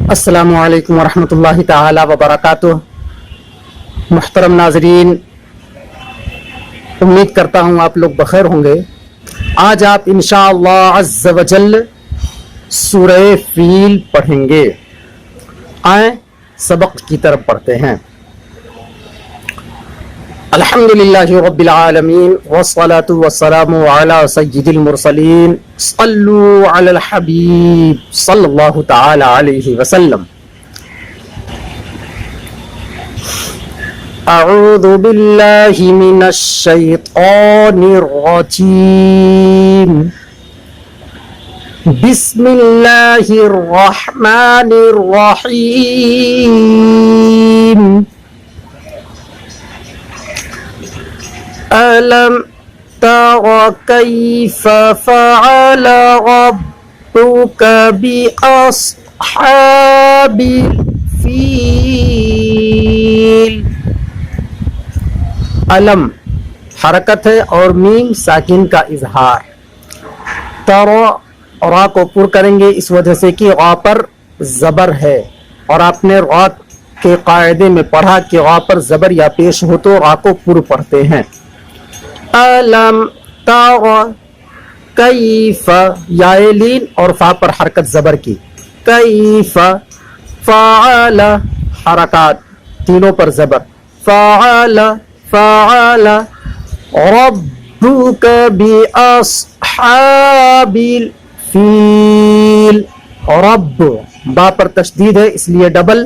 السلام علیکم ورحمۃ اللہ تعالی وبرکاتہ۔ محترم ناظرین، امید کرتا ہوں آپ لوگ بخیر ہوں گے۔ آج آپ انشاءاللہ عز و جل سورہ فیل پڑھیں گے۔ آئیں سبق کی طرف پڑھتے ہیں۔ الحمدللہ رب العالمین والصلاة والسلام علی سید المرسلین صلوا علی الحبیب صلی اللہ تعالی علیہ وسلم۔ اعوذ باللہ من الشیطان الرجیم، بسم اللہ الرحمن الرحیم۔ أَلَمْ تَرَ كَيْفَ فَعَلَ رَبُّكَ بِأَصْحَابِ الْفِيلِ۔ علم حرکت ہے اور میم ساکن کا اظہار۔ ترا را کو پر کریں گے اس وجہ سے کہ را پر زبر ہے، اور آپ نے را کے قاعدے میں پڑھا کہ را پر زبر یا پیش ہو تو را کو پر پڑھتے ہیں۔ علم تر کیف، یائے لین اور فا پر حرکت زبر کی، کیف فعل حرکات تینوں پر زبر، فعل فعل ربک باصحاب الفیل۔ رب با پر تشدید ہے اس لیے ڈبل،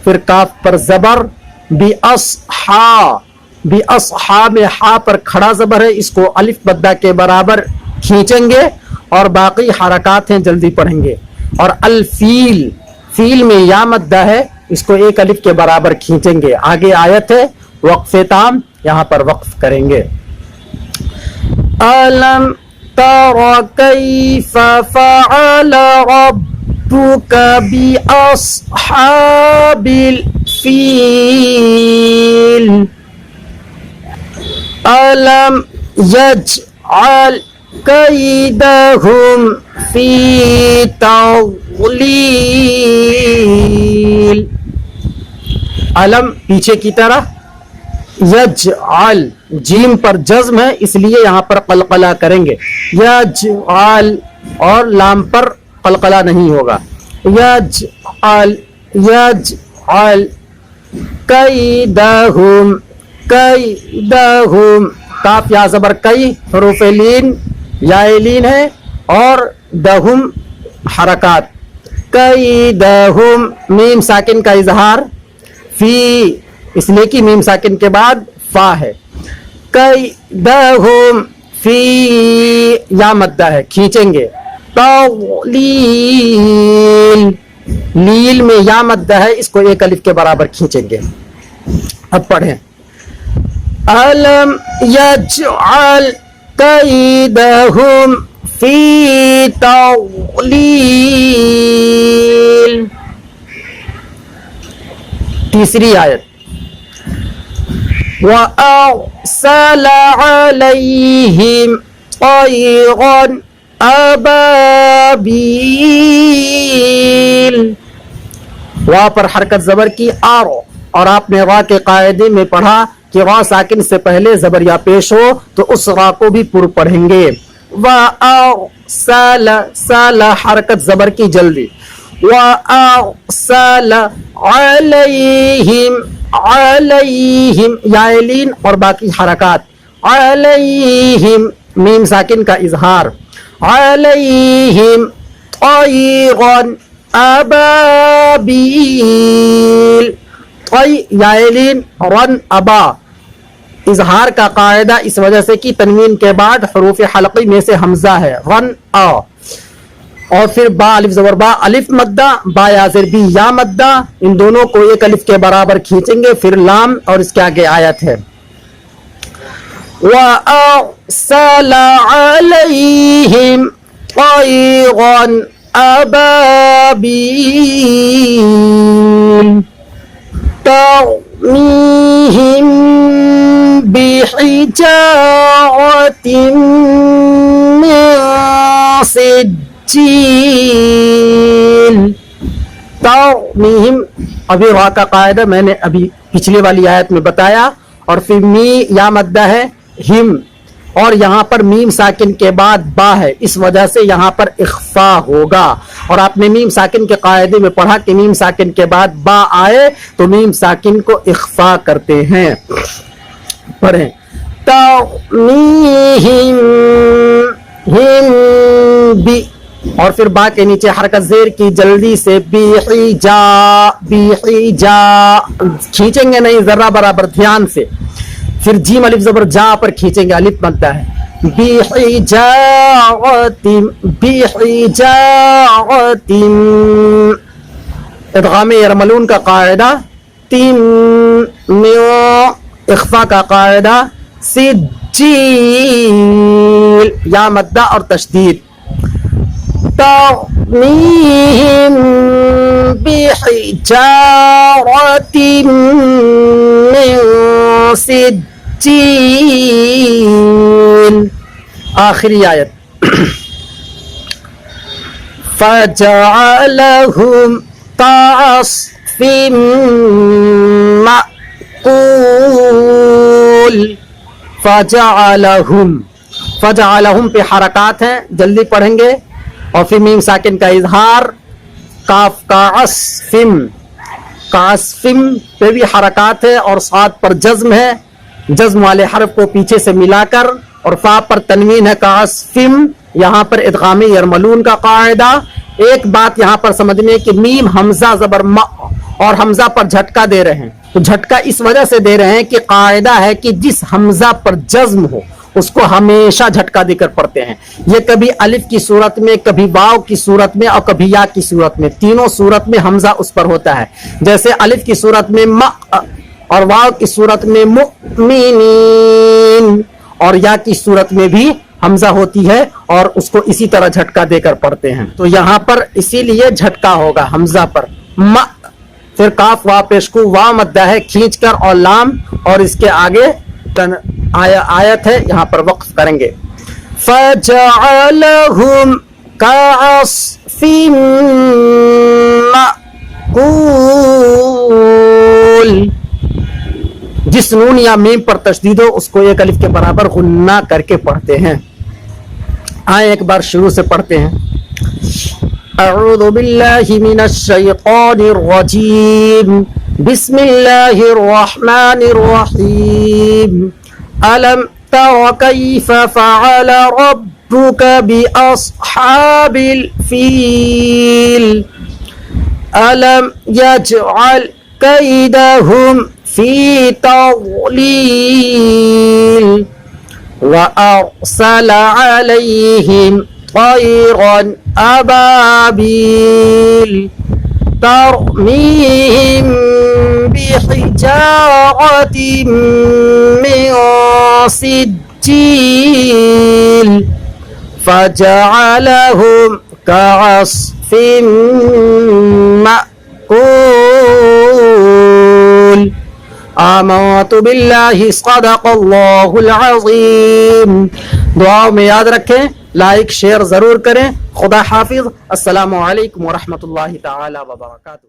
پھر کاف پر زبر، باصحا باصحا میں ہا پر کھڑا زبر ہے، اس کو الف مدہ کے برابر کھینچیں گے، اور باقی حرکات ہیں جلدی پڑھیں گے۔ اور الفیل، فیل میں یا مدہ ہے، اس کو ایک الف کے برابر کھینچیں گے۔ آگے آیت ہے وقف تام، یہاں پر وقف کریں گے۔ أَلَمْ تَرَ كَيْفَ فَعَلَ رَبُّكَ بِأَصْحَابِ الْفِيلِ۔ أَلَمْ يَجْعَلْ كَيْدَهُمْ فِي تَضْلِيلٍ۔ علم پیچھے کی طرح، یجعل جیم پر جزم ہے اس لیے یہاں پر قلقلہ کریں گے، یجعل، اور لام پر قلقلہ نہیں ہوگا۔ یجعل یجعل کیدہم کیدہم، کاف یا زبر کئی حروف لین یا لین ہے، اور دہم حرکات، کیدہم میم ساکن کا اظہار، فی اس لیے کہ میم ساکن کے بعد فا ہے، کیدہم فی یا مدہ ہے کھینچیں گے، تضلیل لیل میں یا مدہ ہے، اس کو ایک الف کے برابر کھینچیں گے۔ اب پڑھیں، أَلَمْ يَجْعَلْ كَيْدَهُمْ فِي تَضْلِيلٍ۔ تیسری آیت، وَأَرْسَلَ عَلَيْهِمْ طَيْرًا أَبَابِيلَ۔ وا پر حرکت زبر کی، اور آپ نے را کے قاعدے میں پڑھا کہ را ساکن سے پہلے زبر یا پیش ہو تو اس را کو بھی پر پڑھیں گے۔ وَأَرْسَلَ سَلَ حرکت زبر کی جلدی، وَأَرْسَلَ عَلَيْهِمْ عَلَيْهِمْ یائلین اور باقی حرکات، عَلَيْهِمْ میم ساکن کا اظہار، عَلَيْهِمْ طَيْرًا أَبَابِيلَ، یائلین رن ابا، اظہار کا قاعدہ اس وجہ سے کہ تنوین کے بعد حروف حلقی میں سے حمزہ ہے، رن آ، اور پھر با الف زبر با الف مدہ، با یا زیر بی یا مدہ، ان دونوں کو ایک الف کے برابر کھینچیں گے، پھر لام، اور اس کے آگے آیت ہے وَأَرْسَلَ عَلَيْهِمْ طَيْرًا أَبَابِيلَ تَرْمِيهِمْ بِحِجَارَةٍ مِّن سِجِّيلٍ۔ ترمیہم، ابھی را کا قاعدہ میں نے ابھی پچھلی والی آیت میں بتایا، اور پھر می یا مدہ ہے ہم، اور یہاں پر میم ساکن کے بعد با ہے، اس وجہ سے یہاں پر اخفا ہوگا، اور آپ نے میم ساکن کے قاعدے میں پڑھا کہ میم ساکن کے بعد با آئے تو میم ساکن کو اخفا کرتے ہیں۔ پڑھیں ترمیہم ہم بی، اور پھر با کے نیچے حرکت زیر کی جلدی سے بحجا، بحجا کھینچیں گے نہیں ذرہ برابر دھیان سے، پھر جیم الف زبر جا پر کھینچیں گے، الف مدہ ہے، بحجارۃ، بحجارۃ، ادغام یرملون کا قاعدہ، تیم اخفا کا قاعدہ، سجیل یا مدہ اور تشدید، ترمیہم بحجارۃ من سجیل۔ آخری آیت فجعلہم کعصف مأکول، فجعلہم، فجعلہم پہ حرکات ہیں، جلدی پڑھیں گے، اور پھر میم ساکن کا اظہار، کاف کعصفم، کعصفم پہ بھی حرکات ہے، اور صاد پر جزم ہے، جزم والے حرف کو پیچھے سے ملا کر، اور فا پر تنوین ہے، کعصفم، یہاں پر ادغام یرملون کا قاعدہ۔ ایک بات یہاں پر سمجھنے کہ میم حمزہ زبر م اور حمزہ پر جھٹکا دے رہے ہیں، تو جھٹکا اس وجہ سے دے رہے ہیں کہ قاعدہ ہے کہ جس حمزہ پر جزم ہو اس کو ہمیشہ جھٹکا دے کر پڑھتے ہیں، یہ کبھی الف کی صورت میں، کبھی واو کی صورت میں، اور کبھی یا کی صورت میں، تینوں صورت میں حمزہ اس پر ہوتا ہے، جیسے الف کی صورت میں م، اور واو کی صورت میں مؤمنین، اور یا کی صورت میں بھی حمزہ ہوتی ہے، اور اس کو اسی طرح جھٹکا دے کر پڑھتے ہیں، تو یہاں پر اسی لیے جھٹکا ہوگا حمزہ پر، م، پھر کاف وا پیشکو وا مدہ ہے کھینچ کر، اور لام، اور اس کے آگے آیت ہے، یہاں پر وقف کریں گے، فَجَعَلَهُمْ كَعَصْفٍ مَأْكُولٍ، جس نون یا میم پر تشدید ہو اس کو ایک الف کے برابر غنہ کر کے پڑھتے ہیں۔ آئیں ایک بار شروع سے پڑھتے ہیں، اعوذ باللہ من الشیطان الرجیم، بسم اللہ الرحمن الرحیم، ألم تر كيف فعل ربك بأصحاب الفيل ألم يجعل كيدهم في تضليل وأرسل عليهم طيرا أبابيل ترميهم بحجارة من سجيل فجعلهم كعصف مأكول۔ آمنت باللہ صدق اللہ العظیم۔ دعاؤں میں یاد رکھیں، لائک شیئر ضرور کریں۔ خدا حافظ، السلام علیکم ورحمۃ اللہ تعالی وبرکاتہ۔